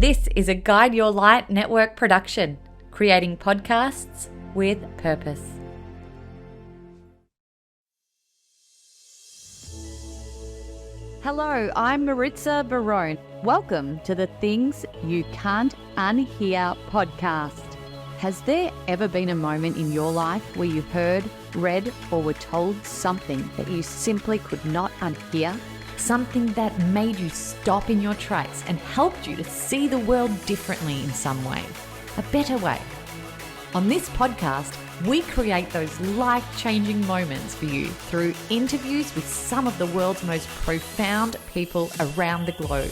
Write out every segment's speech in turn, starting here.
This is a Guide Your Light network production, creating podcasts with purpose. Hello, I'm Maritza Barone. Welcome to the Things You Can't Unhear podcast. Has there ever been a moment in your life where you heard, read, or were told something that you simply could not unhear? Something that made you stop in your tracks and helped you to see the world differently in some way, a better way. On this podcast, we create those life-changing moments for you through interviews with some of the world's most profound people around the globe.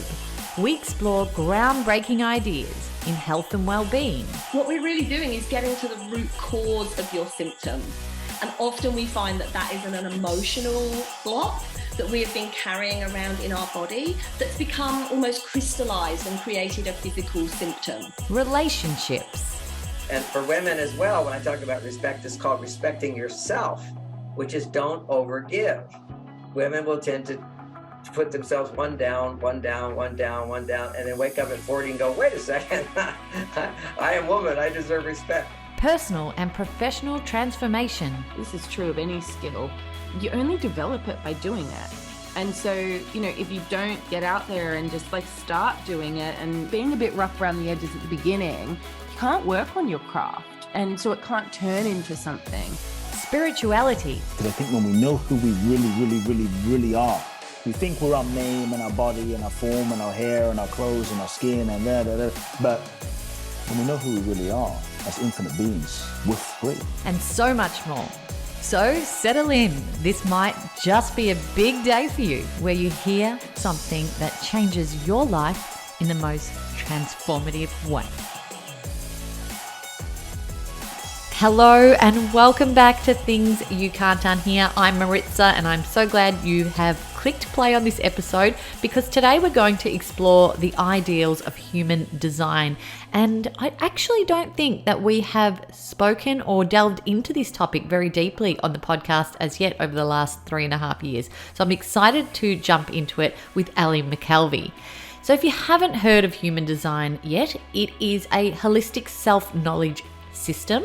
We explore groundbreaking ideas in health and well-being. What we're really doing is getting to the root cause of your symptoms. And often we find that that is an emotional block that we have been carrying around in our body that's become almost crystallized and created a physical symptom. Relationships. And for women as well, when I talk about respect, it's called respecting yourself, which is don't overgive. Women will tend to put themselves one down, and then wake up at 40 and go, wait a second, I am woman, I deserve respect. Personal and professional transformation. This is true of any skill. You only develop it by doing it. And so, if you don't get out there and just start doing it and being a bit rough around the edges at the beginning, you can't work on your craft. And so it can't turn into something. Spirituality. Because I think when we know who we really are, we think we're our name and our body and our form and our hair and our clothes and our skin and but when we know who we really are as infinite beings, we're free. And so much more. So settle in. This might just be a big day for you where you hear something that changes your life in the most transformative way. Hello and welcome back to Things You Can't Unhear. I'm Maritza and I'm so glad you have clicked play on this episode because today we're going to explore the ideals of human design. And I actually don't think that we have spoken or delved into this topic very deeply on the podcast as yet over the last 3.5 years. So I'm excited to jump into it with Ai McKelvie. So if you haven't heard of human design yet, it is a holistic self-knowledge system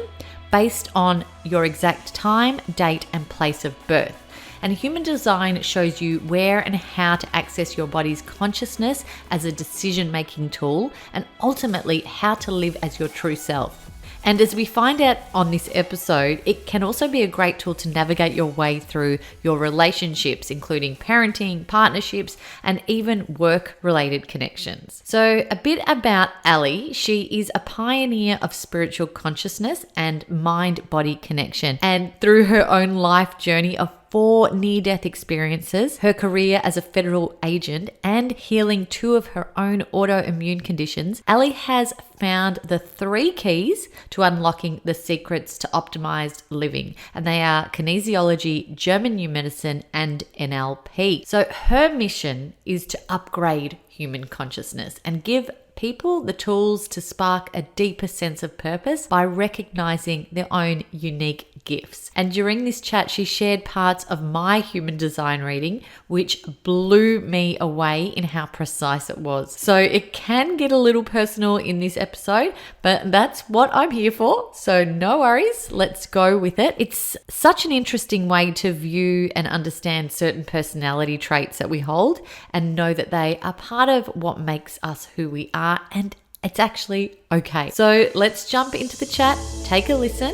based on your exact time, date, and place of birth. And human design shows you where and how to access your body's consciousness as a decision-making tool and ultimately how to live as your true self. And as we find out on this episode, it can also be a great tool to navigate your way through your relationships, including parenting, partnerships, and even work-related connections. So a bit about Ai. She is a pioneer of spiritual consciousness and mind-body connection. And through her own life journey of 4 near-death experiences, her career as a federal agent, and healing 2 of her own autoimmune conditions, Ai has found the 3 keys to unlocking the secrets to optimized living. And they are kinesiology, German new medicine, and NLP. So her mission is to upgrade human consciousness and give people the tools to spark a deeper sense of purpose by recognizing their own unique gifts. And during this chat, she shared parts of my human design reading, which blew me away in how precise it was. So it can get a little personal in this episode, but that's what I'm here for. So no worries, let's go with it. It's such an interesting way to view and understand certain personality traits that we hold and know that they are part of what makes us who we are. And it's actually okay. So let's jump into the chat. Take a listen.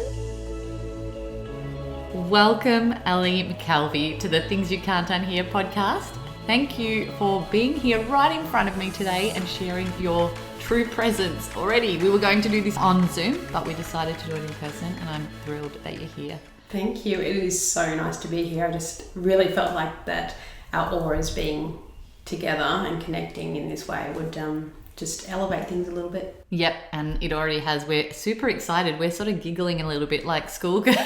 Welcome, Ai McKelvie, to the Things You Can't Unhear podcast. Thank you for being here right in front of me today and sharing your true presence already. We were going to do this on Zoom, but we decided to do it in person, and I'm thrilled that you're here. Thank you. It is so nice to be here. I just really felt like that our auras being together and connecting in this way would just elevate things a little bit. Yep, and it already has. We're super excited. We're sort of giggling a little bit like schoolgirls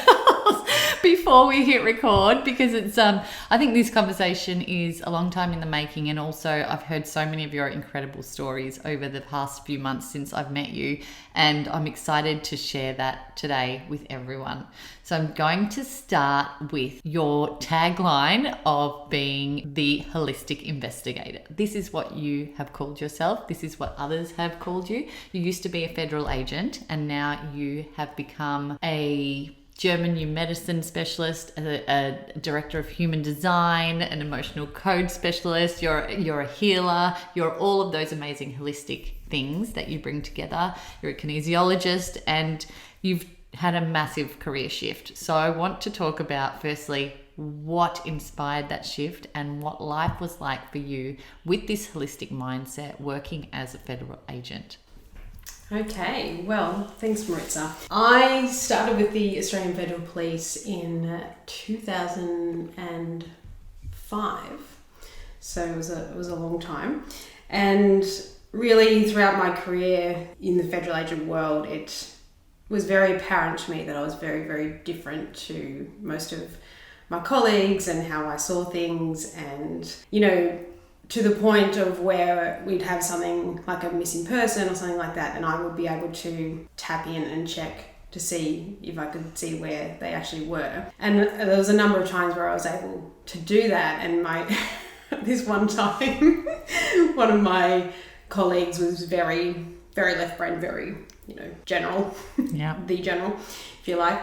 before we hit record, because it's I think this conversation is a long time in the making, and also I've heard so many of your incredible stories over the past few months since I've met you, and I'm excited to share that today with everyone. So I'm going to start with your tagline of being the holistic investigator. This is what you have called yourself. This is what others have called you. You used to be a federal agent, and now you have become a German new medicine specialist, a director of human design, an emotional code specialist. You're a healer. You're all of those amazing holistic things that you bring together. You're a kinesiologist, and you've had a massive career shift. So I want to talk about, firstly, what inspired that shift and what life was like for you with this holistic mindset working as a federal agent. Okay, well, thanks, Maritza. I started with the Australian Federal Police in 2005, so it was a long time. And really, throughout my career in the federal agent world, it was very apparent to me that I was very, very different to most of my colleagues and how I saw things, and, you know, to the point of where we'd have something like a missing person or something like that, and I would be able to tap in and check to see if I could see where they actually were. And there was a number of times where I was able to do that, and this one time, one of my colleagues was very, very left-brained, very, general, the general, if you like.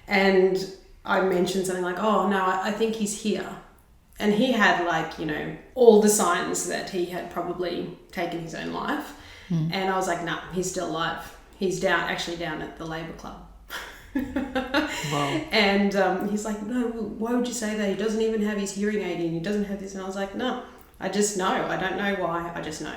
And I mentioned something like, oh, no, I think he's here. And he had all the signs that he had probably taken his own life. And I was like, no, he's still alive. He's down at the Labour Club. Wow. And he's like, no, why would you say that? He doesn't even have his hearing aid in. He doesn't have this. And I was like, no, I just know. I don't know why. I just know.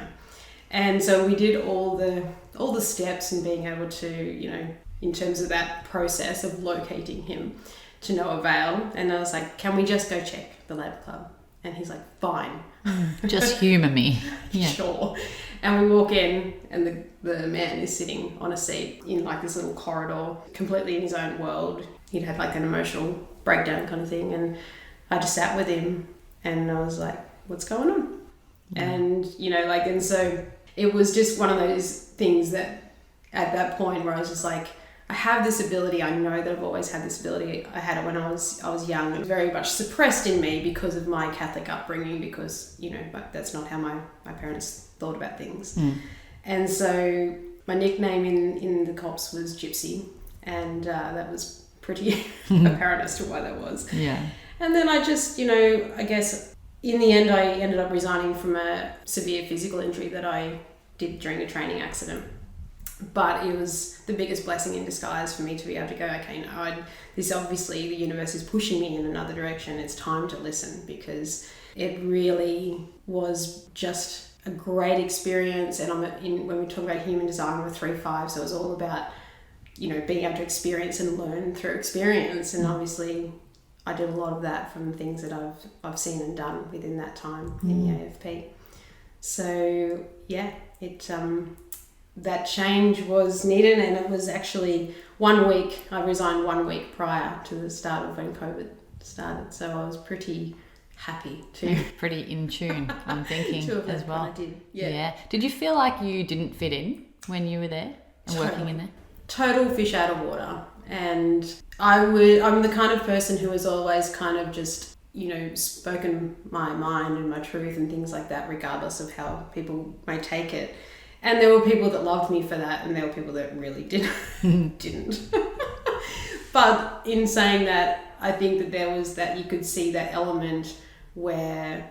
And so we did all the steps and being able to, in terms of that process of locating him, to no avail. And I was like, can we just go check the Labour Club? And he's like, fine. Just humour me. Yeah. Sure. And we walk in, and the man is sitting on a seat in this little corridor, completely in his own world. He'd had an emotional breakdown kind of thing. And I just sat with him, and I was like, what's going on? And, and so it was just one of those things that at that point where I was just like, I have this ability. I know that I've always had this ability. I had it when I was young. It was very much suppressed in me because of my Catholic upbringing, because, that's not how my parents thought about things. And so my nickname in the cops was Gypsy, and that was pretty apparent as to why that was. Yeah. And then I just, I guess in the end, I ended up resigning from a severe physical injury that I did during a training accident. But it was the biggest blessing in disguise for me to be able to go, okay, no, this obviously the universe is pushing me in another direction. It's time to listen, because it really was just a great experience. And when we talk about human design, I'm a 3-5, so it was all about, being able to experience and learn through experience. And obviously I did a lot of that from things that I've seen and done within that time in the AFP. So yeah, that change was needed, and it was actually 1 week. I resigned 1 week prior to the start of when COVID started, so I was pretty happy to pretty in tune, I'm thinking, as well. I did. Yeah. Did you feel like you didn't fit in when you were there and working in there? Total fish out of water. And I'm the kind of person who has always kind of just, spoken my mind and my truth and things like that, regardless of how people may take it. And there were people that loved me for that, and there were people that really didn't. But in saying that, I think that there was that you could see that element where,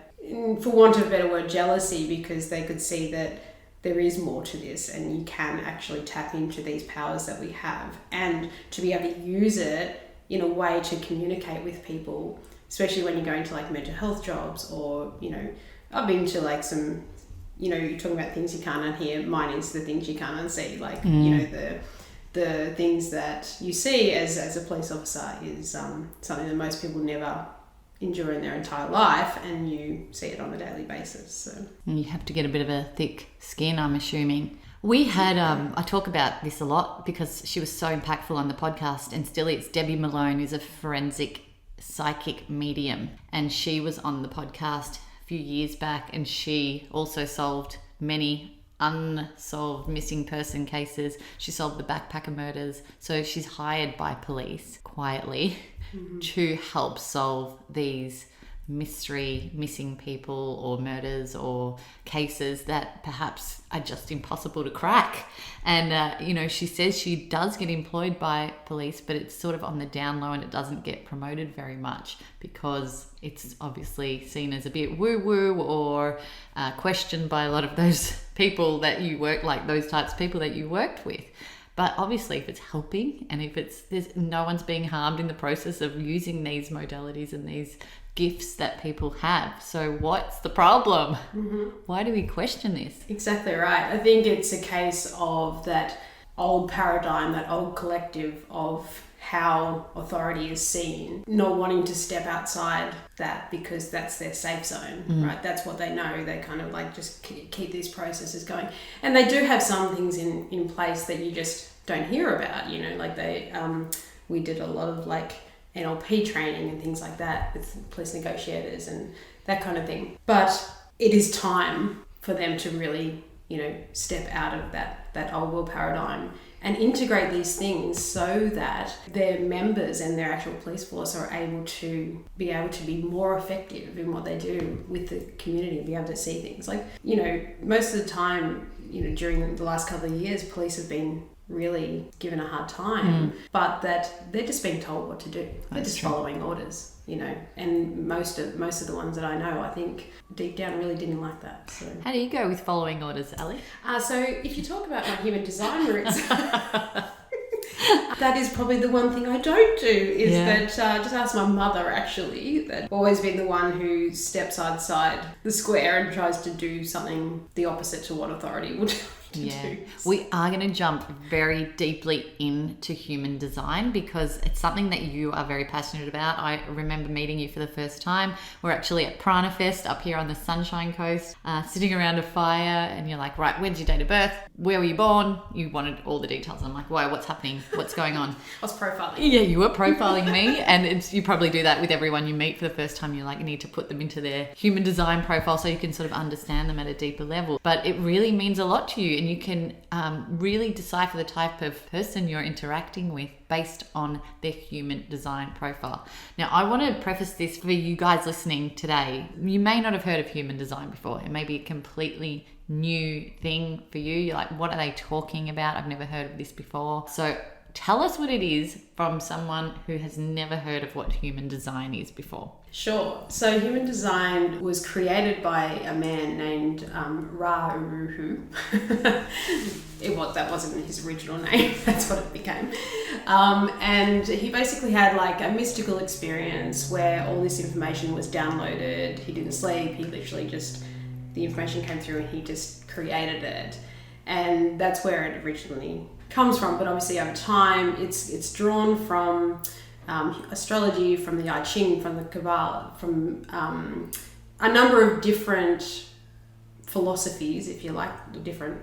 for want of a better word, jealousy, because they could see that there is more to this, and you can actually tap into these powers that we have, and to be able to use it in a way to communicate with people, especially when you're going to mental health jobs, or, I've been to some, you're talking about things you can't unhear. Mine is the things you can't unsee, the things that you see as a police officer is something that most people never endure in their entire life, and you see it on a daily basis. So you have to get a bit of a thick skin, I'm assuming. We had, I talk about this a lot because she was so impactful on the podcast, and still it's Debbie Malone, who's a forensic psychic medium, and she was on the podcast a few years back, and she also solved many unsolved missing person cases. She solved the backpacker murders. So she's hired by police quietly to help solve these mystery missing people or murders or cases that perhaps are just impossible to crack. And she says she does get employed by police, but it's sort of on the down low and it doesn't get promoted very much because it's obviously seen as a bit woo-woo or questioned by a lot of those people that you work, like those types of people that you worked with. But obviously, if it's helping and if there's no one's being harmed in the process of using these modalities and these gifts that people have. So what's the problem? Why do we question this? Exactly right. I think it's a case of that old paradigm, that old collective of how authority is seen, not wanting to step outside that because that's their safe zone, right? That's what they know. They kind of like just keep these processes going. And they do have some things in place that you just don't hear about, like we did a lot of like NLP training and things like that with police negotiators and that kind of thing. But it is time for them to really, step out of that old world paradigm and integrate these things so that their members and their actual police force are able to be more effective in what they do with the community and be able to see things. Like, most of the time, during the last couple of years, police have been really given a hard time, but that they're just being told what to do. They're just following orders, and most of the ones that I know, I think deep down really didn't like that. So how do you go with following orders, Ali? So if you talk about my human design roots, that is probably the one thing I don't do is that just ask my mother actually, that I've always been the one who steps outside the square and tries to do something the opposite to what authority would do. We are going to jump very deeply into human design because it's something that you are very passionate about. I remember meeting you for the first time. We're actually at Prana Fest up here on the Sunshine Coast, sitting around a fire, and you're like, right, when's your date of birth? Where were you born? You wanted all the details. I'm like, whoa, what's happening? What's going on? I was profiling. Yeah, you were profiling me, and you probably do that with everyone you meet for the first time. You're like, you need to put them into their human design profile so you can sort of understand them at a deeper level. But it really means a lot to you, and you can really decipher the type of person you're interacting with based on their human design profile. Now, I want to preface this for you guys listening today. You may not have heard of human design before. It may be a completely new thing for you. You're like, what are they talking about? I've never heard of this before. So tell us what it is from someone who has never heard of what human design is before. Sure. So human design was created by a man named Ra Uruhu. That wasn't his original name. That's what it became. And he basically had like a mystical experience where all this information was downloaded. He didn't sleep. He literally just, the information came through and he just created it. And that's where it originally comes from. But obviously over time, it's drawn from astrology, from the I Ching, from the Kabbalah, from a number of different philosophies, if you like, different,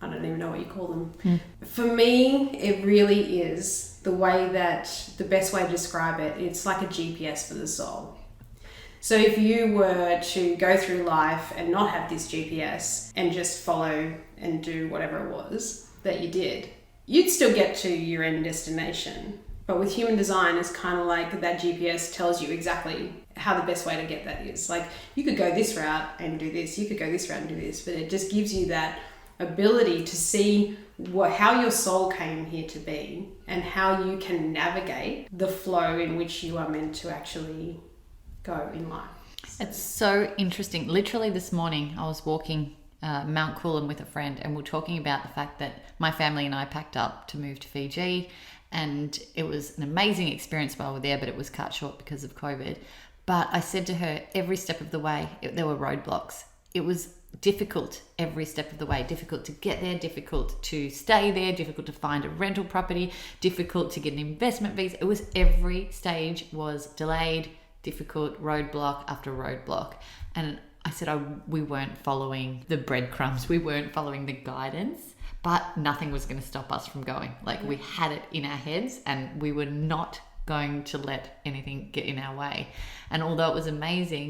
I don't even know what you call them. For me, it really is the best way to describe it, it's like a GPS for the soul. So if you were to go through life and not have this GPS and just follow and do whatever it was that you did, you'd still get to your end destination. But with human design, it's kind of like that GPS tells you exactly how the best way to get that is. Like, you could go this route and do this, you could go this route and do this, but it just gives you that ability to see how your soul came here to be and how you can navigate the flow in which you are meant to actually go in life. It's so interesting. Literally this morning, I was walking Mount Coolum with a friend, and we're talking about the fact that my family and I packed up to move to Fiji. And it was an amazing experience while we were there, but it was cut short because of COVID. But I said to her, every step of the way, there were roadblocks. It was difficult every step of the way, difficult to get there, difficult to stay there, difficult to find a rental property, difficult to get an investment visa. It was every stage was delayed, difficult, roadblock after roadblock. And I said, we weren't following the breadcrumbs. We weren't following the guidance. But nothing was going to stop us from going. Like, we had it in our heads and we were not going to let anything get in our way. And although it was amazing,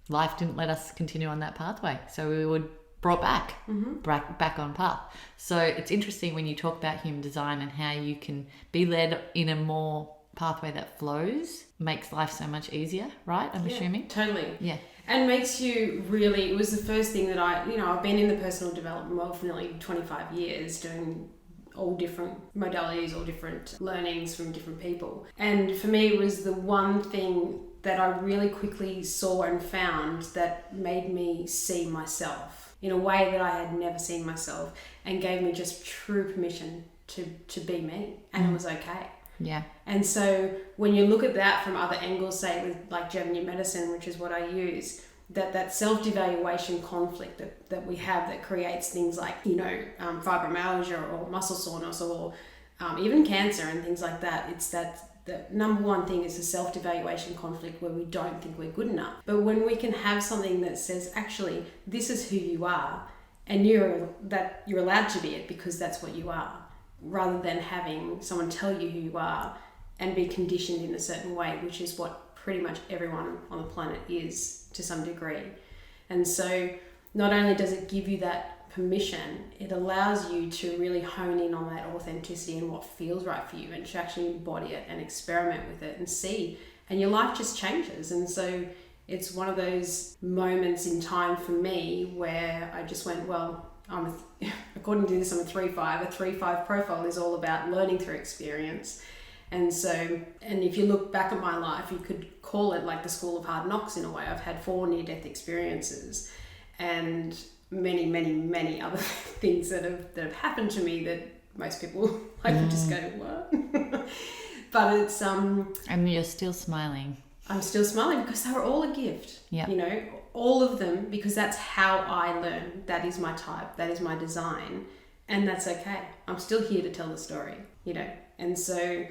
life didn't let us continue on that pathway. So we were brought back on path. So it's interesting when you talk about human design and how you can be led in a more pathway that flows, makes life so much easier, right? I'm assuming. Totally. Yeah. And makes you really, it was the first thing that I've been in the personal development world for nearly 25 years, doing all different modalities, all different learnings from different people. And for me, it was the one thing that I really quickly saw and found that made me see myself in a way that I had never seen myself, and gave me just true permission to be me, and it was okay. Yeah. And so when you look at that from other angles, say with like German medicine, which is what I use, that self-devaluation conflict that we have that creates things like, fibromyalgia or muscle soreness or even cancer and things like that. It's that the number one thing is the self-devaluation conflict where we don't think we're good enough. But when we can have something that says, actually, this is who you are, and you're allowed to be it because that's what you are, rather than having someone tell you who you are and be conditioned in a certain way, which is what pretty much everyone on the planet is to some degree. And so not only does it give you that permission, it allows you to really hone in on that authenticity and what feels right for you, and to actually embody it and experiment with it and see, and your life just changes. And so it's one of those moments in time for me where I just went, well, according to this, I'm a 3-5. A 3-5 profile is all about learning through experience. And so, and if you look back at my life, you could call it like the school of hard knocks in a way. I've had 4 near-death experiences and many, many, many other things that have happened to me that most people would just go, what? But it's and you're still smiling. I'm still smiling because they were all a gift. Yeah. All of them, because that's how I learn. That is my type. That is my design. And that's okay. I'm still here to tell the story, And so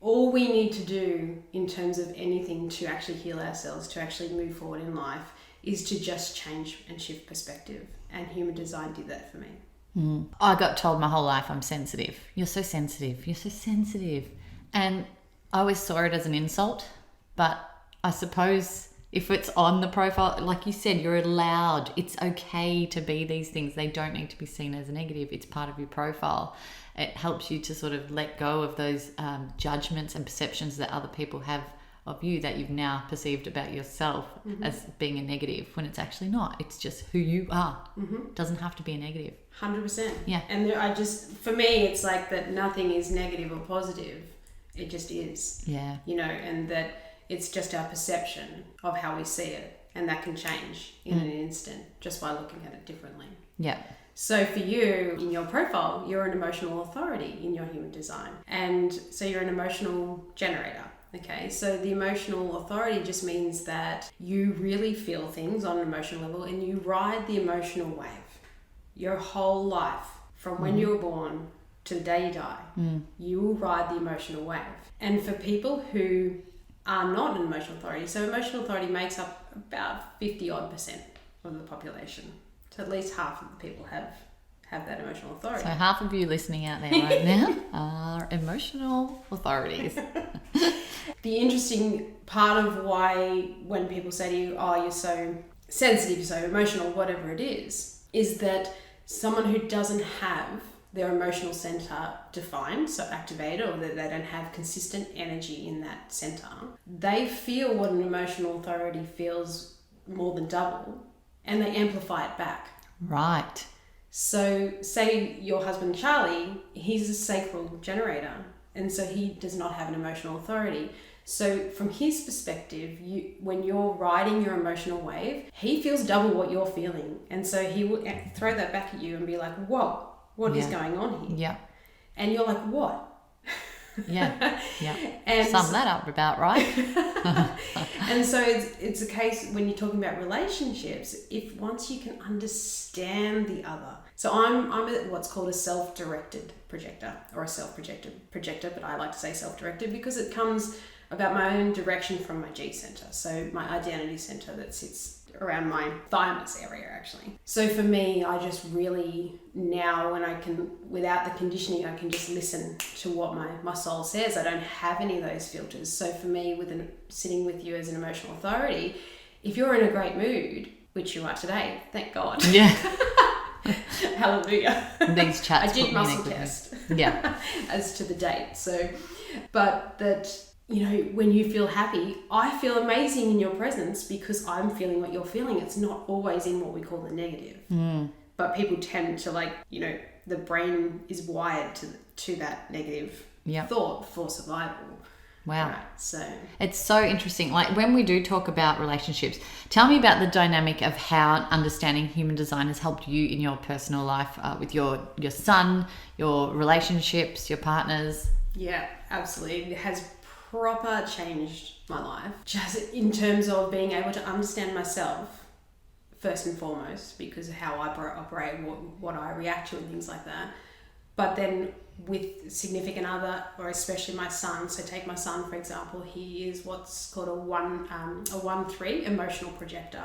all we need to do in terms of anything to actually heal ourselves, to actually move forward in life, is to just change and shift perspective. And human design did that for me. I got told my whole life I'm sensitive. You're so sensitive. You're so sensitive. And I always saw it as an insult. But I suppose if it's on the profile, like you said, you're allowed. It's okay to be these things. They don't need to be seen as a negative. It's part of your profile. It helps you to sort of let go of those judgments and perceptions that other people have of you that you've now perceived about yourself as being a negative, when it's actually not. It's just who you are. It doesn't have to be a negative. 100%. Yeah. And for me, it's like that nothing is negative or positive. It just is. Yeah. And that it's just our perception of how we see it. And that can change in an instant just by looking at it differently. Yeah. So for you, in your profile, you're an emotional authority in your human design. And so you're an emotional generator. Okay, so the emotional authority just means that you really feel things on an emotional level and you ride the emotional wave your whole life, from when you were born to the day you die. You will ride the emotional wave. And for people who are not an emotional authority, so emotional authority makes up about 50% of the population. So at least half of the people have that emotional authority. So half of you listening out there right now are emotional authorities. The interesting part of why when people say to you, oh, you're so sensitive, you're so emotional, whatever it is that someone who doesn't have their emotional center defined, so activated, or that they don't have consistent energy in that center, they feel what an emotional authority feels more than double, and they amplify it back. Right. So say your husband Charlie, he's a sacral generator, and so he does not have an emotional authority. So from his perspective, when you're riding your emotional wave, he feels double what you're feeling. And so he will throw that back at you and be like, whoa, what is going on here? Yeah. And you're like, what? Yeah. And sum that up about right. And so it's a case when you're talking about relationships, if once you can understand the other. So I'm what's called a self-directed projector, or a self-projected projector, but I like to say self-directed because it comes about my own direction from my G center. So my identity center that sits around my thymus area actually. So for me, I just really now when I can, without the conditioning, I can just listen to what my soul says. I don't have any of those filters. So for me, sitting with you as an emotional authority, if you're in a great mood, which you are today, thank God. Yeah. Hallelujah. These chats. I did muscle test. Yeah. As to the date. So, but that, you know, when you feel happy, I feel amazing in your presence because I'm feeling what you're feeling. It's not always in what we call the negative. But people tend to, like, you know, the brain is wired to that negative thought for survival. Wow. Right, so it's so interesting. Like when we do talk about relationships, tell me about the dynamic of how understanding human design has helped you in your personal life with your son, your relationships, your partners. Yeah, absolutely. It has proper changed my life. Just in terms of being able to understand myself first and foremost, because of how I operate, what I react to and things like that. But then with significant other, or especially my son, so take my son for example, he is what's called a 1-3 emotional projector.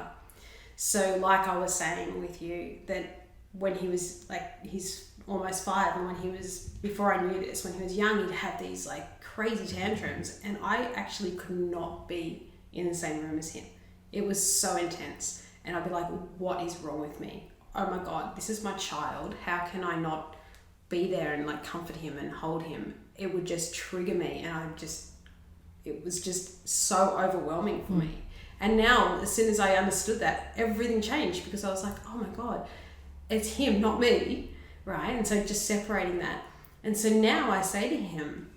So like I was saying with you, that when he was like, he's almost 5, and when he was, before I knew this, when he was young, he'd have these like crazy tantrums, and I actually could not be in the same room as him. It was so intense, and I'd be like, what is wrong with me? Oh my God, this is my child. How can I not be there and like comfort him and hold him? It would just trigger me, and it was just so overwhelming for me. And now, as soon as I understood that, everything changed, because I was like, oh my God, it's him, not me, right? And so just separating that. And so now I say to him,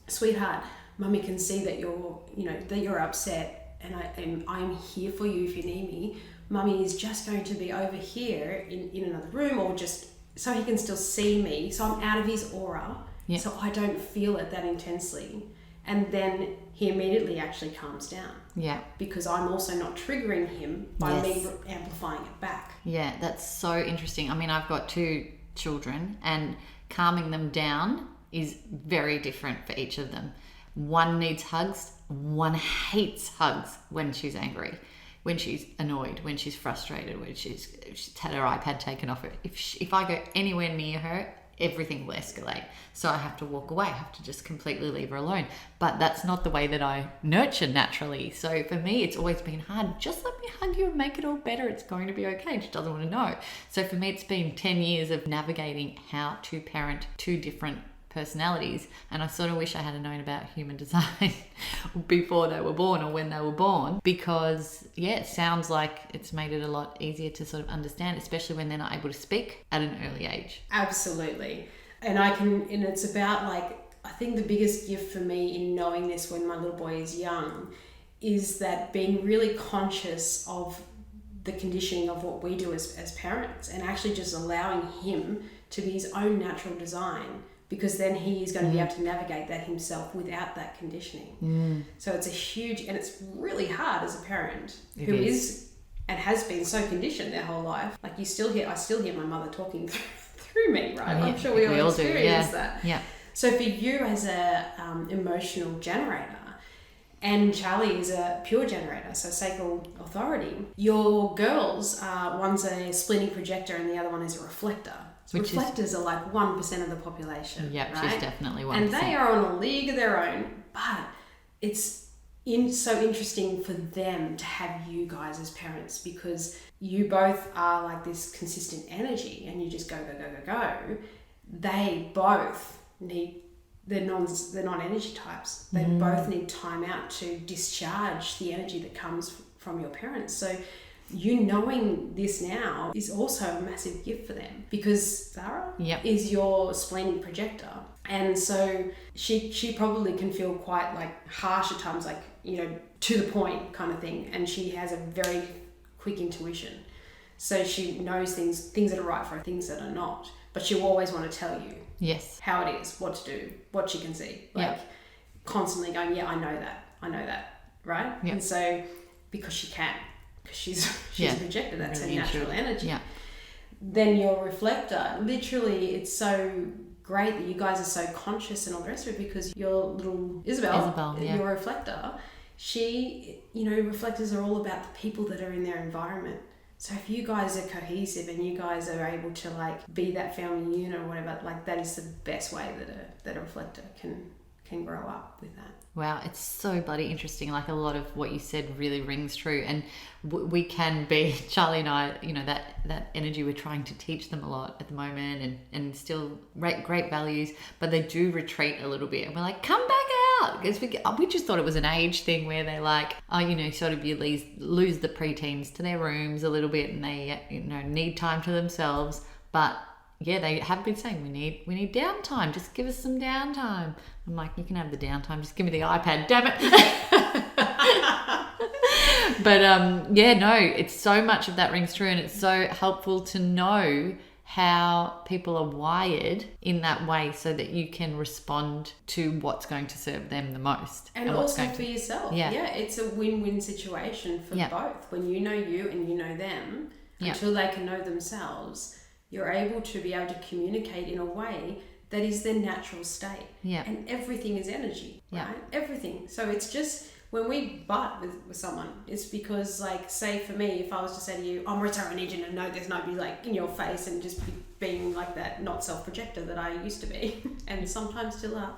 sweetheart, Mummy can see that you're upset, and I'm here for you if you need me. Mummy is just going to be over here in another room, or just so he can still see me, so I'm out of his aura, so I don't feel it that intensely. And then he immediately actually calms down. Yeah. Because I'm also not triggering him by me amplifying it back. Yeah, that's so interesting. I mean, I've got 2 children, and calming them down is very different for each of them. One needs hugs, one hates hugs when she's angry, when she's annoyed, when she's frustrated, when she's had her iPad taken off her. If I go anywhere near her, everything will escalate. So I have to walk away. I have to just completely leave her alone. But that's not the way that I nurture naturally. So for me, it's always been hard. Just let me hug you and make it all better. It's going to be okay. She doesn't want to know. So for me, it's been 10 years of navigating how to parent 2 different personalities, and I sort of wish I had known about human design before they were born, or when they were born, because it sounds like it's made it a lot easier to sort of understand, especially when they're not able to speak at an early age. Absolutely. And it's about, like, I think the biggest gift for me in knowing this when my little boy is young is that being really conscious of the conditioning of what we do as parents, and actually just allowing him to be his own natural design, because then he is going to be able to navigate that himself without that conditioning. So it's a huge, and it's really hard as a parent who is and has been so conditioned their whole life. Like I still hear my mother talking through me, right? I'm sure we all experience that. Yeah. So for you as a emotional generator, and Charlie is a pure generator, so sacral authority, your girls, one's a splitting projector and the other one is a reflector. So reflectors are like 1% of the population. Yeah, right? She's definitely 1%. And they are on a league of their own, but it's so interesting for them to have you guys as parents, because you both are like this consistent energy and you just go, go, go, go, go. They both need, they're non-energy types. They both need time out to discharge the energy that comes from your parents. So you knowing this now is also a massive gift for them, because Sarah is your splenic projector, and so she probably can feel quite like harsh at times, like, you know, to the point kind of thing, and she has a very quick intuition, so she knows things that are right for her, things that are not, but she'll always want to tell you how it is, what to do, what she can see, like constantly going, I know that, right? And so because she can, because she's a projector, that's really her natural energy. Then your reflector, literally, it's so great that you guys are so conscious and all the rest of it, because your little Isabel, your reflector, she, reflectors are all about the people that are in their environment. So if you guys are cohesive and you guys are able to like be that family unit or whatever, like that is the best way that a reflector can grow up with that. Wow, it's so bloody interesting. Like a lot of what you said really rings true, and we can be, Charlie and I, that energy, we're trying to teach them a lot at the moment and still great values, but they do retreat a little bit, and we're like, come back out, because we just thought it was an age thing where they're like, sort of you lose the preteens to their rooms a little bit, and they need time to themselves. But yeah, they have been saying we need downtime. Just give us some downtime. I'm like, you can have the downtime. Just give me the iPad, damn it. But it's so much of that rings true, and it's so helpful to know how people are wired in that way so that you can respond to what's going to serve them the most. And also for yourself. Yeah, it's a win-win situation for both. When you know you and you know them, until they can know themselves, you're able to communicate in a way that is their natural state. Yeah. And everything is energy, right? Everything. So it's just when we butt with someone, it's because, like, say for me, if I was to say to you, I'm Maritza, I need you to know there's nobody like in your face, and just being like that not self-projector that I used to be and sometimes still are,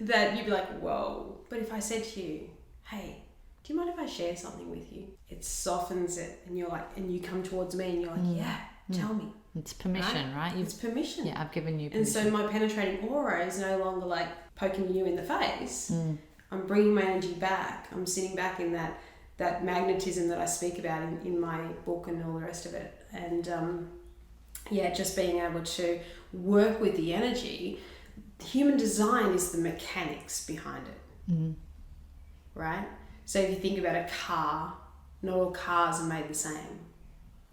that you'd be like, whoa. But if I said to you, hey, do you mind if I share something with you? It softens it, and you're like, and you come towards me and you're like, yeah, tell me. It's permission, right? It's permission. Yeah, I've given you permission. And so my penetrating aura is no longer like poking you in the face. I'm bringing my energy back. I'm sitting back in that magnetism that I speak about in my book and all the rest of it. And just being able to work with the energy. Human design is the mechanics behind it, right? So if you think about a car, not all cars are made the same.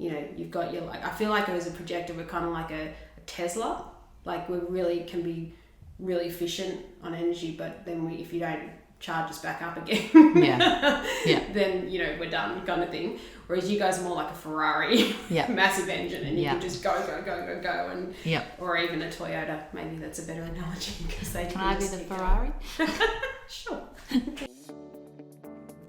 You've got your, like, I feel like as a projector, we're kind of like a Tesla. Like, we really can be really efficient on energy, but then if you don't charge us back up again, then, we're done, kind of thing. Whereas you guys are more like a Ferrari, massive engine, and you can just go, and or even a Toyota. Maybe that's a better analogy, because they can I be the Ferrari? Sure.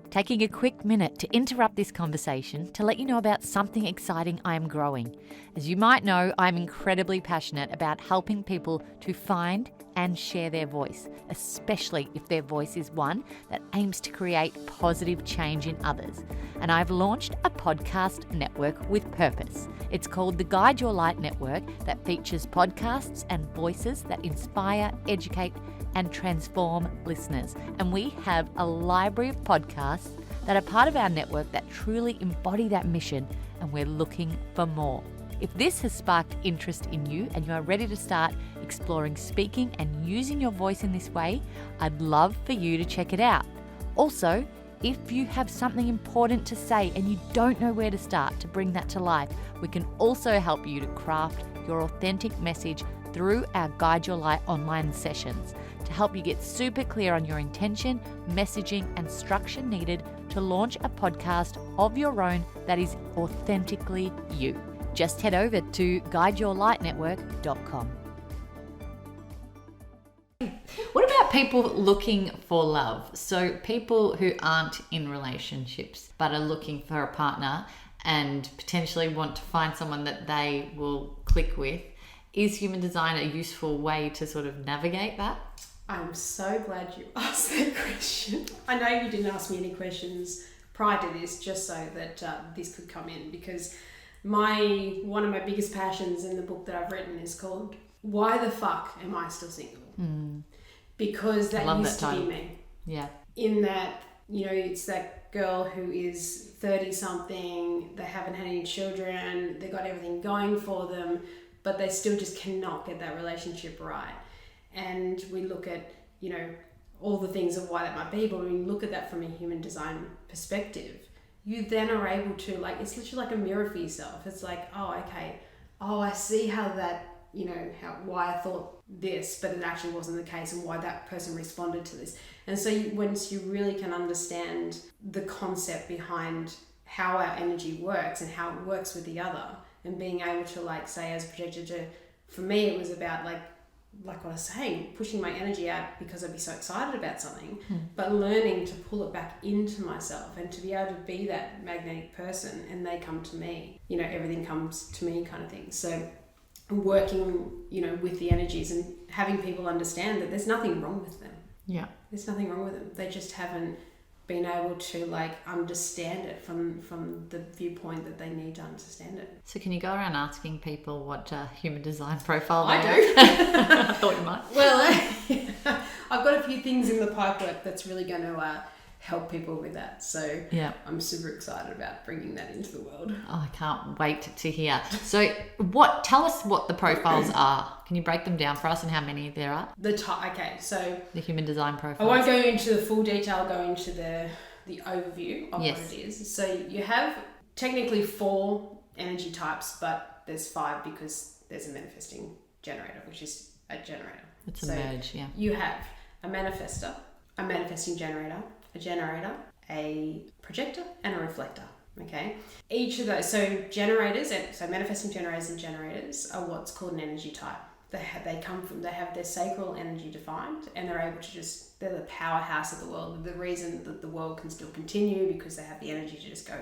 Taking a quick minute to interrupt this conversation to let you know about something exciting I am growing. As you might know, I'm incredibly passionate about helping people to find and share their voice, especially if their voice is one that aims to create positive change in others. And I've launched a podcast network with purpose. It's called the Guide Your Light Network, that features podcasts and voices that inspire, educate, and transform listeners. And we have a library of podcasts that are part of our network that truly embody that mission, and we're looking for more. If this has sparked interest in you and you are ready to start exploring speaking and using your voice in this way, I'd love for you to check it out. Also, if you have something important to say and you don't know where to start to bring that to life, we can also help you to craft your authentic message through our Guide Your Light online sessions to help you get super clear on your intention, messaging, and structure needed to launch a podcast of your own that is authentically you. Just head over to guideyourlightnetwork.com. What about people looking for love? So people who aren't in relationships but are looking for a partner and potentially want to find someone that they will click with. Is human design a useful way to sort of navigate that? I'm so glad you asked that question. I know you didn't ask me any questions prior to this, just so that this could come in, because one of my biggest passions in the book that I've written is called Why the Fuck Am I Still Single? Because that used to be me. Yeah. In that, it's that girl who is 30-something, they haven't had any children, they got everything going for them, but they still just cannot get that relationship right. And we look at, all the things of why that might be, but when you look at that from a human design perspective, you then are able to, like, it's literally like a mirror for yourself. It's like, oh, okay, I see how that, why I thought this, but it actually wasn't the case, and why that person responded to this. And so once you really can understand the concept behind how our energy works and how it works with the other, and being able to, like, say as a projector, for me it was about, like, like what I was saying, pushing my energy out because I'd be so excited about something, but learning to pull it back into myself and to be able to be that magnetic person, and they come to me, you know, everything comes to me kind of thing. So working, you know, with the energies and having people understand that there's nothing wrong with them. Yeah. There's nothing wrong with them. They just haven't been able to like understand it from the viewpoint that they need to understand it. So can you go around asking people what human design profile they I have? do. I thought you might. Well, I've got a few things in the pipework that's really going to help people with that. So Yeah. I'm super excited about bringing that into the world. Oh, I can't wait to hear. So tell us what the profiles are. Can you break them down for us and how many there are? Okay, so The human design I profiles. won't go into the full detail, I'll go into the overview of Yes. what it is. So you have technically 4 energy types, but there's 5 because there's a manifesting generator, which is a generator. It's a So merge, yeah. you have a manifestor, a manifesting generator, a projector, and a reflector. Okay, each of those, so generators, so manifesting generators and generators are what's called an energy type. They have their sacral energy defined, and they're able to they're the powerhouse of the world. The reason that the world can still continue because they have the energy to just go.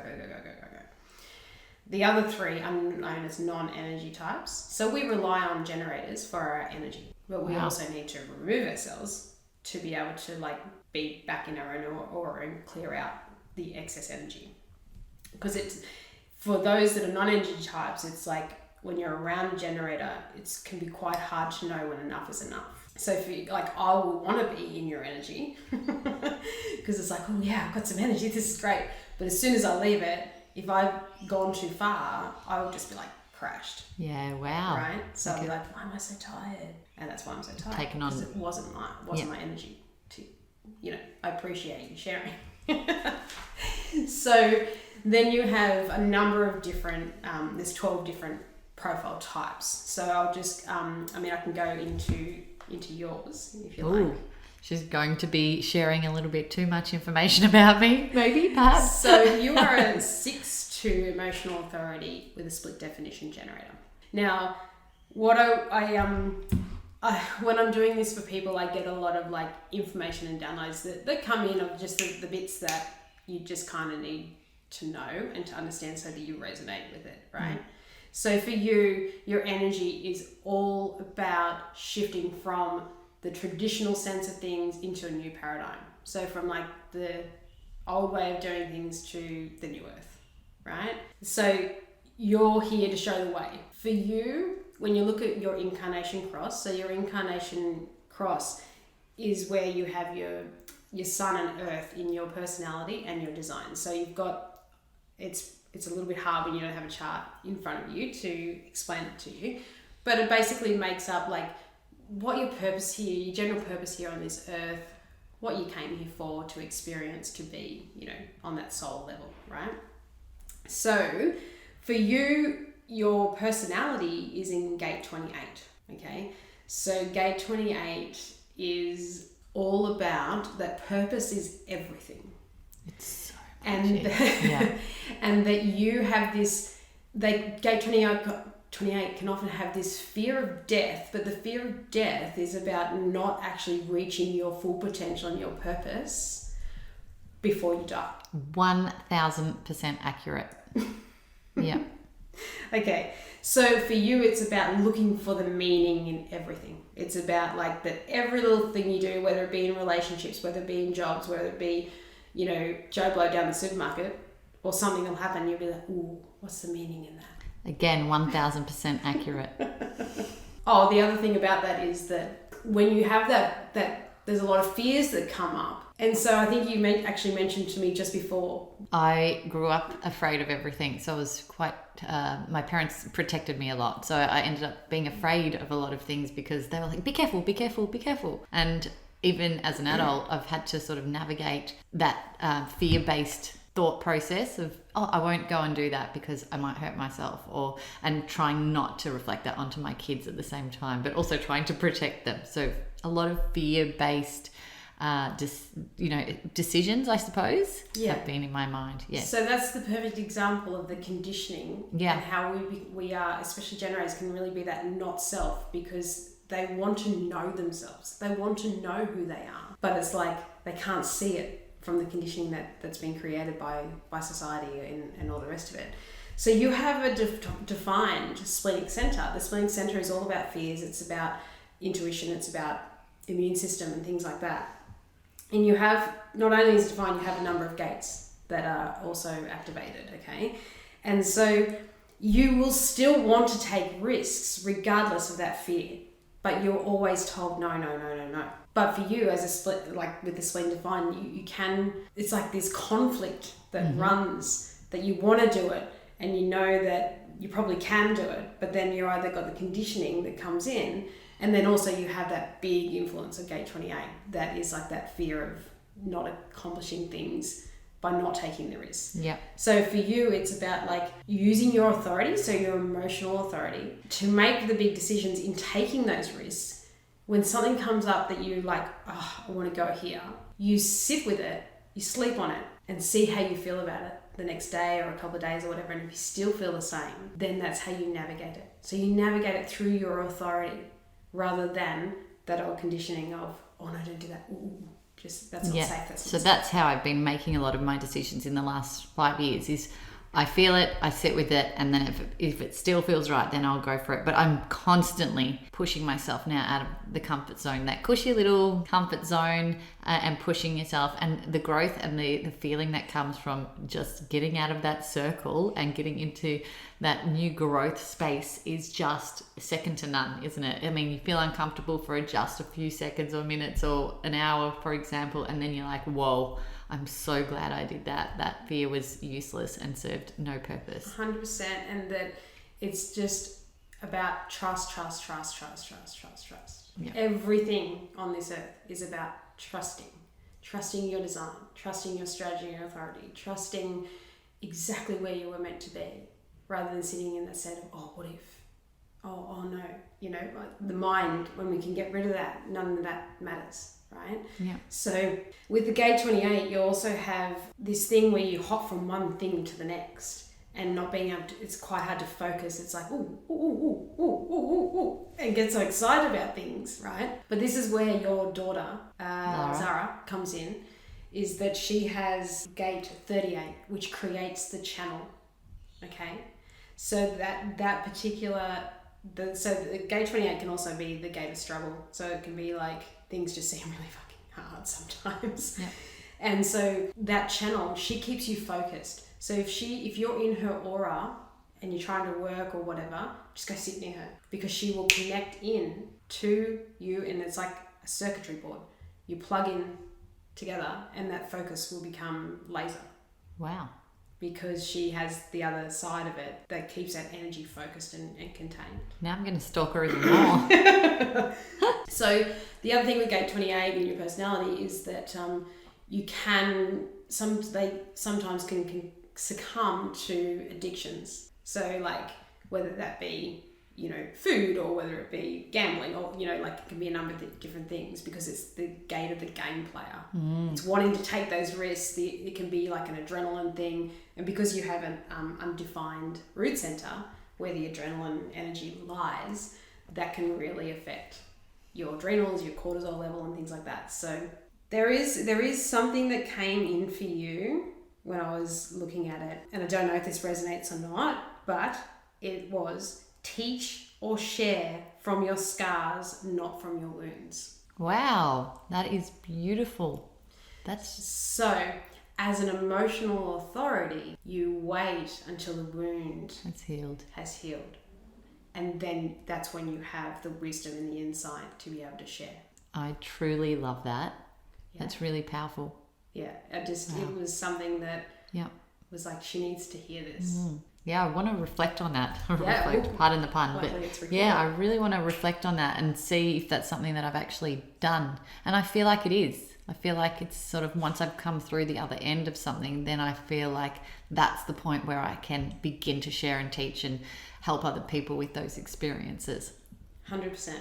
The other 3 are known as non-energy types. So we rely on generators for our energy, but we also need to remove ourselves to be able to like be back in our own aura and clear out the excess energy. Because it's, for those that are non-energy types, it's like when you're around a generator, it can be quite hard to know when enough is enough. So if you, like, I will want to be in your energy because it's like, oh yeah, I've got some energy, this is great. But as soon as I leave it, if I've gone too far, I will just be like crashed. Yeah, wow. Right? So I'll be like, why am I so tired? And that's why I'm so tired. Taken on. Because it wasn't my energy to, you know, I appreciate you sharing. So then you have a number of different, there's 12 different profile types. So I'll just, I can go into yours if you like. She's going to be sharing a little bit too much information about me, maybe, perhaps. So you are a 6-2 emotional authority with a split definition generator. Now, what when I'm doing this for people, I get a lot of like information and downloads that come in of just the bits that you just kind of need to know and to understand so that you resonate with it, right? So for you, your energy is all about shifting from the traditional sense of things into a new paradigm. So from like the old way of doing things to the new earth, right? So you're here to show the way. For you, when you look at your incarnation cross, so your incarnation cross is where you have your sun and earth in your personality and your design. So you've got, it's a little bit hard when you don't have a chart in front of you to explain it to you, but it basically makes up like what your purpose here, your general purpose here on this earth, what you came here for, to experience, to be, you know, on that soul level, right? So for you, your personality is in gate 28, okay? So gate 28 is all about that purpose is everything. It's so And and that you have this, gate 28 can often have this fear of death, but the fear of death is about not actually reaching your full potential and your purpose before you die. 1000% accurate. Yeah. Okay, so for you, it's about looking for the meaning in everything. It's about like that every little thing you do, whether it be in relationships, whether it be in jobs, whether it be, you know, Joe Blow down the supermarket, or something will happen, you'll be like, ooh, what's the meaning in that? Again, 1000% accurate. Oh, the other thing about that is that when you have that there's a lot of fears that come up. And so I think you actually mentioned to me just before. I grew up afraid of everything. So I was quite, my parents protected me a lot. So I ended up being afraid of a lot of things because they were like, be careful, be careful, be careful. And even as an adult, I've had to sort of navigate that fear-based thought process of, oh, I won't go and do that because I might hurt myself, and trying not to reflect that onto my kids at the same time, but also trying to protect them. So a lot of fear-based decisions, I suppose, have been in my mind. Yeah. So that's the perfect example of the conditioning and how we are, especially generators, can really be that not self, because they want to know themselves. They want to know who they are. But it's like they can't see it from the conditioning that's been created by society and all the rest of it. So you have a defined splenic center. The splenic center is all about fears. It's about intuition. It's about immune system and things like that. And you have, not only is it defined, you have a number of gates that are also activated, okay? And so you will still want to take risks regardless of that fear, but you're always told no. But for you as a split, like with the spleen defined, you can, it's like this conflict that runs, that you want to do it and you know that you probably can do it, but then you're either got the conditioning that comes in, and then also you have that big influence of gate 28 that is like that fear of not accomplishing things by not taking the risk. Yeah. So for you, it's about like using your authority, so your emotional authority, to make the big decisions in taking those risks. When something comes up that you like, oh, I want to go here, you sit with it, you sleep on it, and see how you feel about it the next day or a couple of days or whatever. And if you still feel the same, then that's how you navigate it. So you navigate it through your authority rather than that old conditioning of, oh no, don't do that. Ooh, just that's not safe. That's how I've been making a lot of my decisions in the last 5 years is I feel it, I sit with it, and then if it still feels right, then I'll go for it. But I'm constantly pushing myself now out of the comfort zone, that cushy little comfort zone, and pushing yourself, and the growth and the feeling that comes from just getting out of that circle and getting into that new growth space is just second to none, isn't it? I mean, you feel uncomfortable for just a few seconds or minutes or an hour, for example, and then you're like, whoa, I'm so glad I did that. That fear was useless and served no purpose. 100%. And that it's just about trust. Yeah. Everything on this earth is about trusting your design, trusting your strategy and authority, trusting exactly where you were meant to be, rather than sitting in that state of, oh, what if? Oh no. You know, like the mind, when we can get rid of that, none of that matters. Right? Yeah. So with the gate 28, you also have this thing where you hop from one thing to the next and not being able to, it's quite hard to focus. It's like, ooh, and get so excited about things, right? But this is where your daughter, Zara, comes in, is that she has gate 38, which creates the channel, okay? So that particular, so the gate 28 can also be the gate of struggle. So it can be like, things just seem really fucking hard sometimes. Yeah. And so that channel, she keeps you focused. So if you're in her aura and you're trying to work or whatever, just go sit near her, because she will connect in to you, and it's like a circuitry board. You plug in together and that focus will become laser. Wow. Because she has the other side of it that keeps that energy focused and contained. Now I'm going to stalk her even more. So the other thing with gate 28 in your personality is that you can, they sometimes can succumb to addictions. So like whether that be, you know, food, or whether it be gambling, or, you know, like it can be a number of different things, because it's the gate of the game player. It's wanting to take those risks. It can be like an adrenaline thing. And because you have an undefined root center where the adrenaline energy lies, that can really affect your adrenals, your cortisol level and things like that. So there is something that came in for you when I was looking at it, and I don't know if this resonates or not, but it was teach or share from your scars, not from your wounds. Wow, that is beautiful. That's so, as an emotional authority, you wait until the wound has healed. And then that's when you have the wisdom and the insight to be able to share. I truly love that. Yeah. That's really powerful. Yeah, it was something that was like, she needs to hear this. Yeah, I want to reflect on that. Yeah, pardon the pun. But yeah, I really want to reflect on that and see if that's something that I've actually done. And I feel like it is. I feel like it's sort of, once I've come through the other end of something, then I feel like that's the point where I can begin to share and teach and help other people with those experiences. 100%.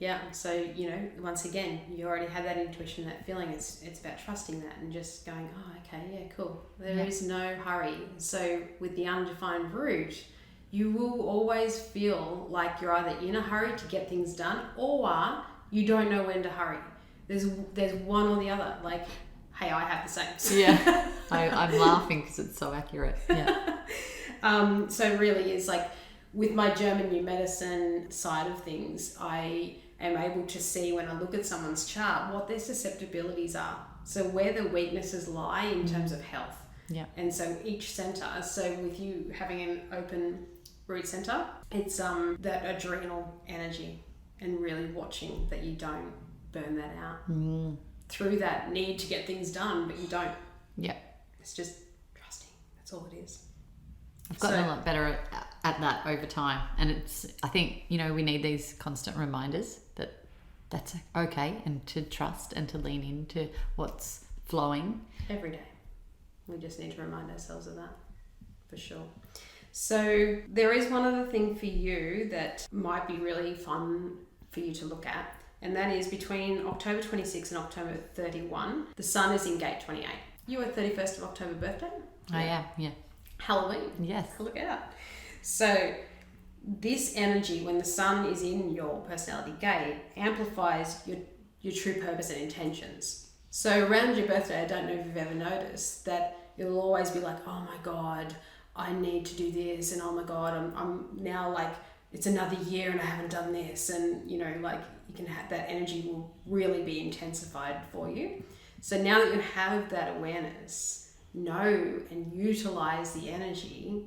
Yeah. So, you know, once again, you already have that intuition, that feeling. It's about trusting that and just going, oh, okay, yeah, cool. There is no hurry. So with the undefined root, you will always feel like you're either in a hurry to get things done or you don't know when to hurry. There's one or the other. Like, hey, I have the same. Yeah. I'm laughing because it's so accurate. Yeah. So really is like with my German New Medicine side of things, I am able to see when I look at someone's chart what their susceptibilities are. So where the weaknesses lie in terms of health. Yeah. And so each center, so with you having an open root center, it's that adrenal energy and really watching that you don't burn that out through that need to get things done, but you don't. Yeah. It's just trusting. That's all it is. I've gotten a lot better at that over time. And I think, we need these constant reminders that that's okay, and to trust and to lean into what's flowing. Every day. We just need to remind ourselves of that, for sure. So there is one other thing for you that might be really fun for you to look at, and that is between October 26 and October 31, the sun is in gate 28. You were 31st of October birthday? I am, yeah. Halloween. Yes. Look out. So this energy, when the sun is in your personality gate, amplifies your true purpose and intentions. So around your birthday, I don't know if you've ever noticed that it'll always be like, oh my God, I need to do this. And oh my God, I'm now like, it's another year and I haven't done this. And, like you can have that energy will really be intensified for you. So now that you have that awareness, know and utilize the energy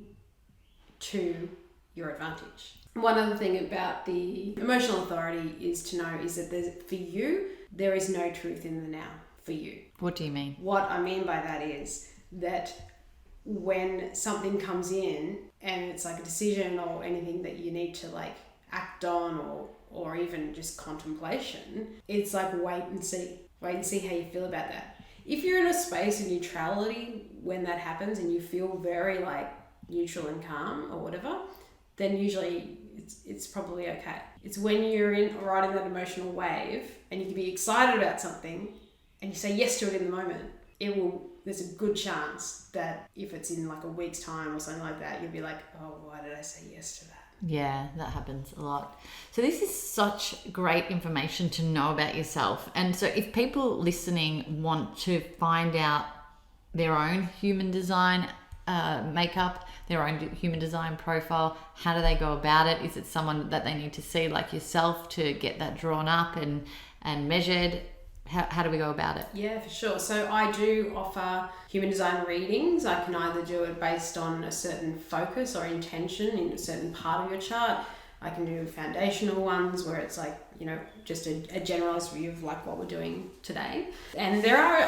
to your advantage. One other thing about the emotional authority is to know is that for you, there is no truth in the now for you. What do you mean? What I mean by that is that when something comes in and it's like a decision or anything that you need to like act on or even just contemplation, it's like wait and see how you feel about that. If you're in a space of neutrality when that happens and you feel very like neutral and calm or whatever, then usually it's probably okay. It's when you're riding that emotional wave and you can be excited about something and you say yes to it in the moment, there's a good chance that if it's in like a week's time or something like that, you'll be like, oh, why did I say yes to that? Yeah, that happens a lot. So this is such great information to know about yourself. And so if people listening want to find out their own human design makeup, their own human design profile, how do they go about it? Is it someone that they need to see like yourself to get that drawn up and measured? How do we go about it? Yeah, for sure. So I do offer human design readings. I can either do it based on a certain focus or intention in a certain part of your chart. I can do foundational ones where it's like, just a generalized view of like what we're doing today. And there are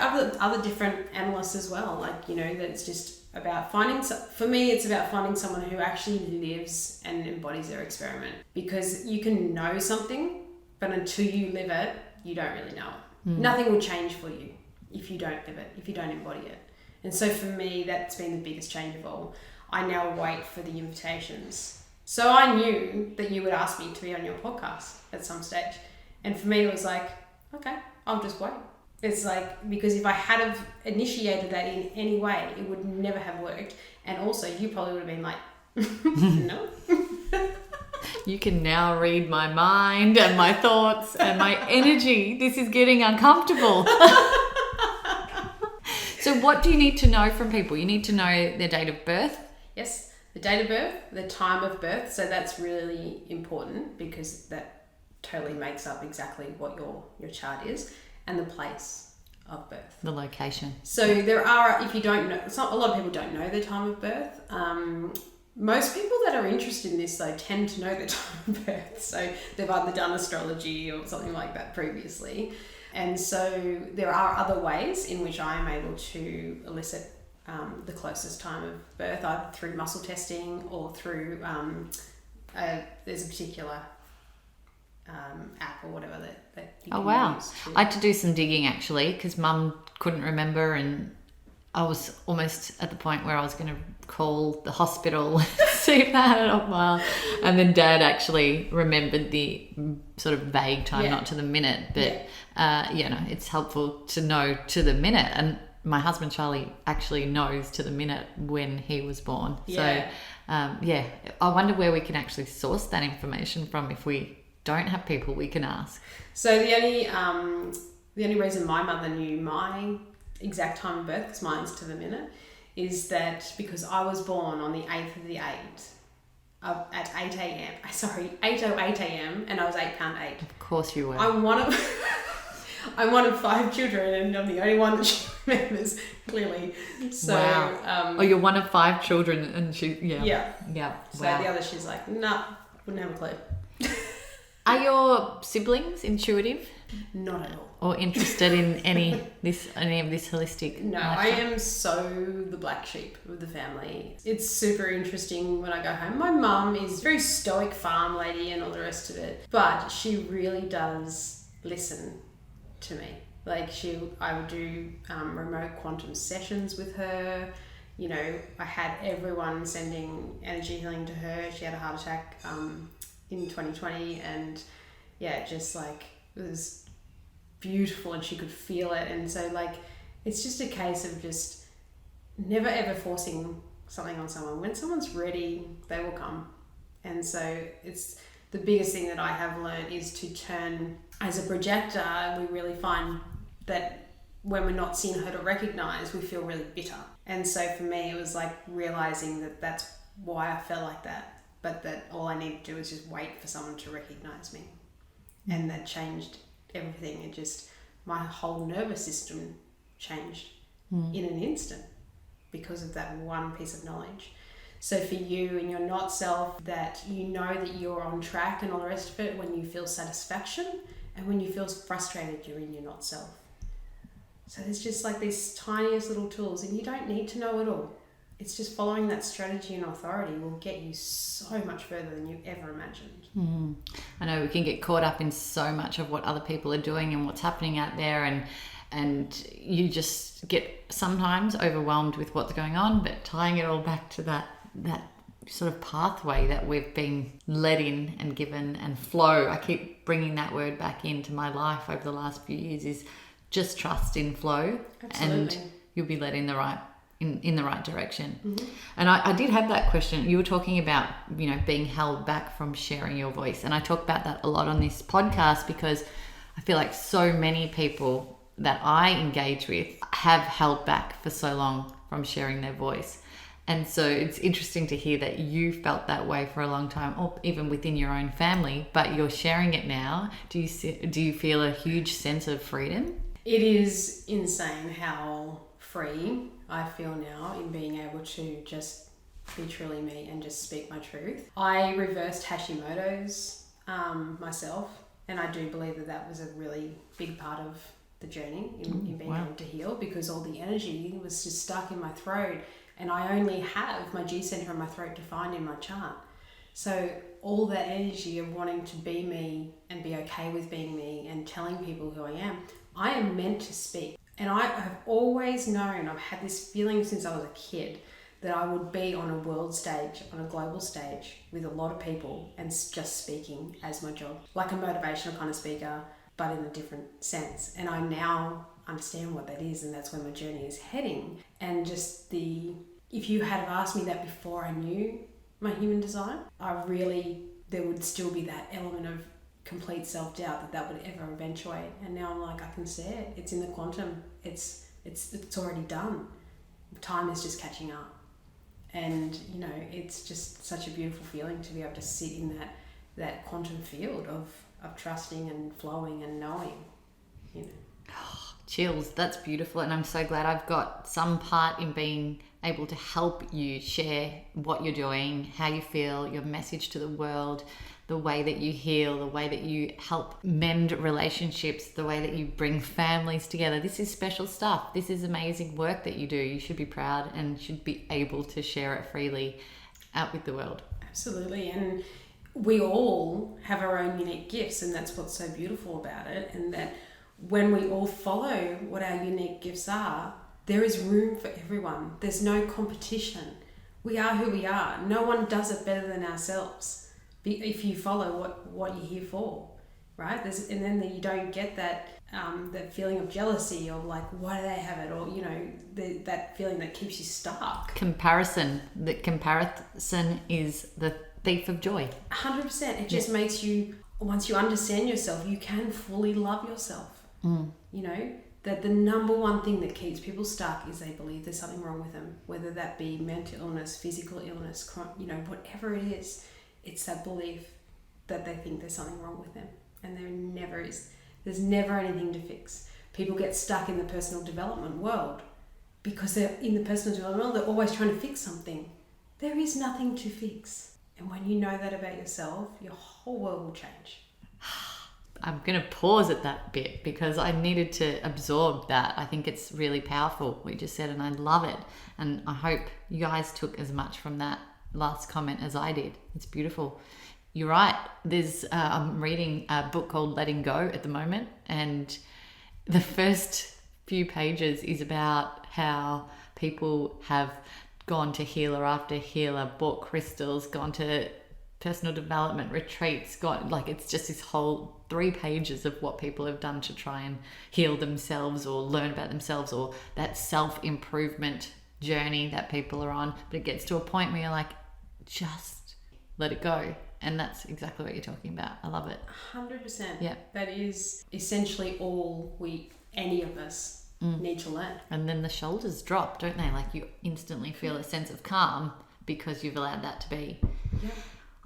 other different analysts as well. Like, that it's just about for me, it's about finding someone who actually lives and embodies their experiment. Because you can know something, but until you live it, you don't really know it. Nothing will change for you if you don't live it, if you don't embody it. And so for me, that's been the biggest change of all. I now wait for the invitations. So I knew that you would ask me to be on your podcast at some stage. And for me, it was like, okay, I'll just wait. It's like, because if I had have initiated that in any way, it would never have worked. And also you probably would have been like, no. You can now read my mind and my thoughts and my energy. This is getting uncomfortable. So what do you need to know from people? You need to know their date of birth. Yes, the date of birth, the time of birth. So that's really important because that totally makes up exactly what your chart is, and the place of birth. The location. So there are, if you don't know, a lot of people don't know their time of birth. Most people that are interested in this, though, tend to know their time of birth. So they've either done astrology or something like that previously. And so there are other ways in which I am able to elicit the closest time of birth, either through muscle testing or through, there's a particular app or whatever that you can use. I had to do some digging actually because Mum couldn't remember, and I was almost at the point where I was going to call the hospital see if they had it on file, and then Dad actually remembered the sort of vague time, not to the minute, but it's helpful to know to the minute. And my husband Charlie actually knows to the minute when he was born. So yeah, I wonder where we can actually source that information from if we don't have people we can ask. So the only reason my mother knew my exact time of birth, because mine's to the minute, is that because I was born on the 8th of the 8th at 8 a.m. Sorry, 8:08 a.m. and I was 8 pound 8. Of course you were. I'm one of 5 children, and I'm the only one that she remembers clearly. So, wow. You're one of 5 children, and she, yeah. So Wow. the other, she's like, nah, wouldn't have a clue. Are your siblings intuitive Not at all. or interested in any of this holistic? No, I am so the black sheep of the family. It's super interesting when I go home. My mum is a very stoic farm lady and all the rest of it, but she really does listen to me. Like I would do remote quantum sessions with her. You know, I had everyone sending energy healing to her. She had a heart attack in 2020, and yeah, just like it was beautiful, and she could feel it. And so like it's just a case of just never ever forcing something on someone. When someone's ready, they will come. And so it's the biggest thing that I have learned is to turn, as a projector, we really find that when we're not seeing her to recognize, we feel really bitter. And so for me, it was like realizing that that's why I felt like that, but that all I need to do is just wait for someone to recognize me. And that changed everything. It just, my whole nervous system changed in an instant because of that one piece of knowledge. So for you and your not self, that you know that you're on track and all the rest of it, when you feel satisfaction, and when you feel frustrated, you're in your not self. So there's just like these tiniest little tools, and you don't need to know it all. It's just following that strategy and authority will get you so much further than you ever imagined. I know we can get caught up in so much of what other people are doing and what's happening out there, and you just get sometimes overwhelmed with what's going on, but tying it all back to that sort of pathway that we've been led in and given, and flow. I keep bringing that word back into my life over the last few years, is just trust in flow. Absolutely. And you'll be led in the right direction. And I did have that question. You were talking about, you know, being held back from sharing your voice, and I talk about that a lot on this podcast because I feel like so many people that I engage with have held back for so long from sharing their voice. And so it's interesting to hear that you felt that way for a long time, or even within your own family, but you're sharing it now. Do you feel a huge sense of freedom? It is insane how free I feel now in being able to just be truly me and just speak my truth. I reversed Hashimoto's myself, and I do believe that was a really big part of the journey in being able to heal, because all the energy was just stuck in my throat, and I only have my G center in my throat defined in my chart. So all that energy of wanting to be me and be okay with being me and telling people who I am meant to speak. And I have always known, I've had this feeling since I was a kid, that I would be on a world stage, on a global stage with a lot of people and just speaking as my job. Like a motivational kind of speaker, but in a different sense. And I now understand what that is, and that's where my journey is heading. And just if you had asked me that before I knew my human design, there would still be that element of complete self-doubt that would ever eventuate. And now I'm like, I can see it. It's in the quantum. It's already done. Time is just catching up. And, you know, it's just such a beautiful feeling to be able to sit in that quantum field of trusting and flowing and knowing, you know. Chills. That's beautiful. And I'm so glad I've got some part in being able to help you share what you're doing, how you feel, your message to the world, the way that you heal, the way that you help mend relationships, the way that you bring families together. This is special stuff. This is amazing work that you do. You should be proud and should be able to share it freely out with the world. Absolutely. And we all have our own unique gifts, and that's what's so beautiful about it. And that when we all follow what our unique gifts are, there is room for everyone. There's no competition. We are who we are. No one does it better than ourselves. If you follow what you're here for, right? And then you don't get that feeling of jealousy or like, why do they have it? Or, that feeling that keeps you stuck. Comparison is the thief of joy. 100%. It just makes you, once you understand yourself, you can fully love yourself. That the number one thing that keeps people stuck is they believe there's something wrong with them, whether that be mental illness, physical illness, whatever it is. It's that belief that they think there's something wrong with them, and there never is. There's never anything to fix. People get stuck in the personal development world because they're in the personal development world. They're always trying to fix something. There is nothing to fix, and when you know that about yourself, your whole world will change. I'm going to pause at that bit because I needed to absorb that. I think it's really powerful what you just said, and I love it. And I hope you guys took as much from that last comment as I did. It's beautiful. You're right. I'm reading a book called Letting Go at the moment, and the first few pages is about how people have gone to healer after healer, bought crystals, gone to personal development retreats, it's just this whole 3 pages of what people have done to try and heal themselves or learn about themselves, or that self-improvement journey that people are on. But it gets to a point where you're like, just let it go. And that's exactly what you're talking about. I love it. 100%. Yeah. That is essentially all any of us need to learn. And then the shoulders drop, don't they? Like you instantly feel a sense of calm because you've allowed that to be. Yeah.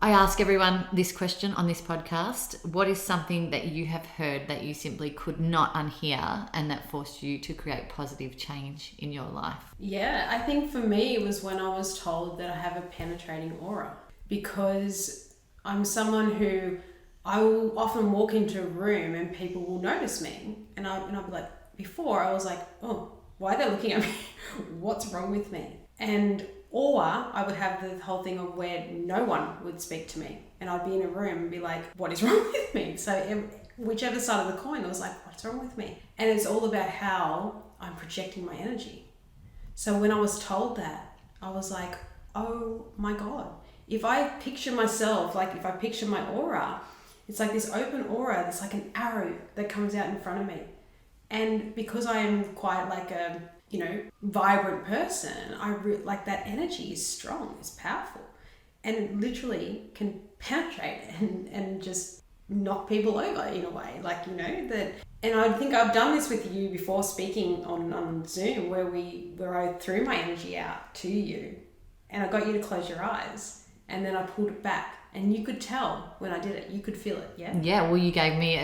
I ask everyone this question on this podcast. What is something that you have heard that you simply could not unhear and that forced you to create positive change in your life? Yeah, I think for me it was when I was told that I have a penetrating aura, because I'm someone who I will often walk into a room and people will notice me, and I'll be like, before I was like, oh, why are they looking at me? What's wrong with me? Or I would have the whole thing of where no one would speak to me, and I'd be in a room and be like, what is wrong with me? So whichever side of the coin, I was like, what's wrong with me? And it's all about how I'm projecting my energy. So when I was told that, I was like, oh my God. If I picture myself, if I picture my aura, it's like this open aura, it's like an arrow that comes out in front of me. And because I am quite like a vibrant person, that energy is strong, it's powerful, and it literally can penetrate and just knock people over in a way, that. And I think I've done this with you before, speaking on Zoom, where I threw my energy out to you, and I got you to close your eyes, and then I pulled it back, and you could tell when I did it, you could feel it. Yeah, well, you gave me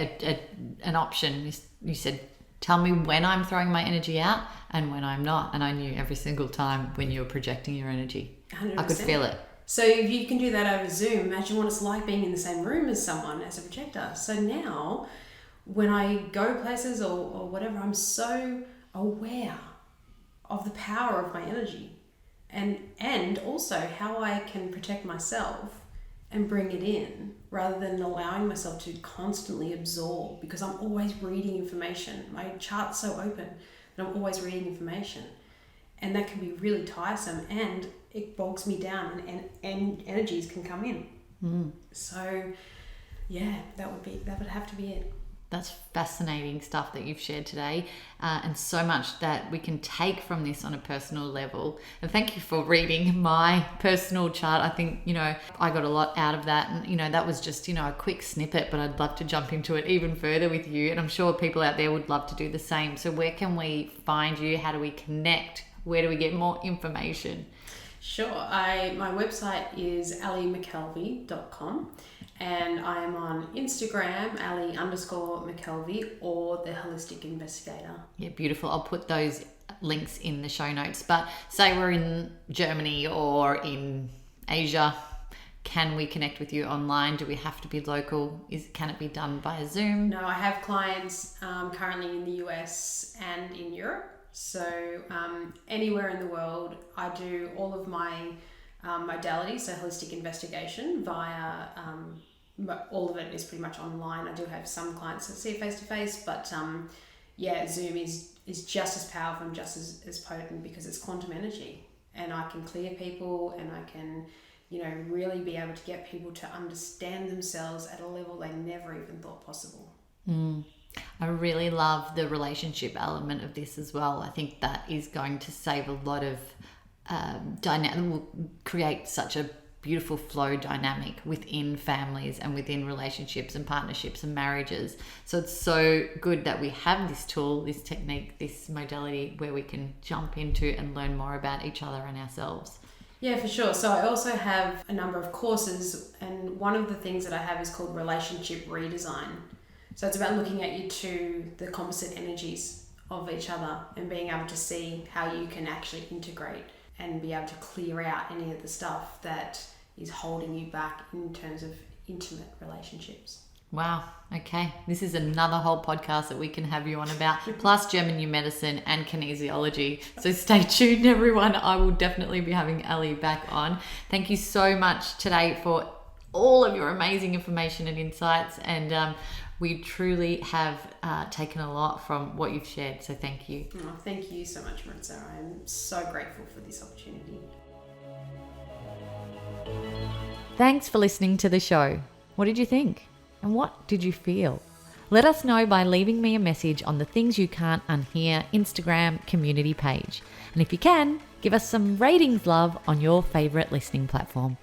an option. You said, tell me when I'm throwing my energy out and when I'm not. And I knew every single time when you were projecting your energy. 100%. I could feel it. So if you can do that over Zoom, imagine what it's like being in the same room as someone as a projector. So now when I go places or whatever, I'm so aware of the power of my energy and also how I can protect myself and bring it in, rather than allowing myself to constantly absorb, because I'm always reading information. My chart's so open that I'm always reading information, and that can be really tiresome, and it bogs me down, and energies can come in. So yeah, that would have to be it. That's fascinating stuff that you've shared today, and so much that we can take from this on a personal level. And thank you for reading my personal chart. I think, I got a lot out of that, and, that was just, a quick snippet, but I'd love to jump into it even further with you. And I'm sure people out there would love to do the same. So where can we find you? How do we connect? Where do we get more information? Sure. My website is aimckelvie.com. And I'm on Instagram, Ali_McKelvie, or The Holistic Investigator. Yeah, beautiful. I'll put those links in the show notes. But say we're in Germany or in Asia, can we connect with you online? Do we have to be local? Can it be done via Zoom? No, I have clients currently in the US and in Europe. So anywhere in the world, I do all of my modalities, so holistic investigation via all of it is pretty much online. I do have some clients that see it face to face, but Zoom is just as powerful and just as potent, because it's quantum energy, and I can clear people, and I can really be able to get people to understand themselves at a level they never even thought possible. I really love the relationship element of this as well. I think that is going to save a lot of will create such a beautiful flow dynamic within families and within relationships and partnerships and marriages. So it's so good that we have this tool, this technique, this modality where we can jump into and learn more about each other and ourselves. Yeah, for sure. So I also have a number of courses, and one of the things that I have is called Relationship Redesign. So it's about looking at you to the composite energies of each other and being able to see how you can actually integrate and be able to clear out any of the stuff that is holding you back in terms of intimate relationships. Wow. Okay. This is another whole podcast that we can have you on about, plus German New Medicine and Kinesiology. So stay tuned, everyone. I will definitely be having Ali back on. Thank you so much today for all of your amazing information and insights. And we truly have taken a lot from what you've shared. So thank you. Oh, thank you so much, Maritza. I'm so grateful for this opportunity. Thanks for listening to the show. What did you think? And what did you feel? Let us know by leaving me a message on the Things You Can't Unhear Instagram community page. And if you can, give us some ratings love on your favourite listening platform.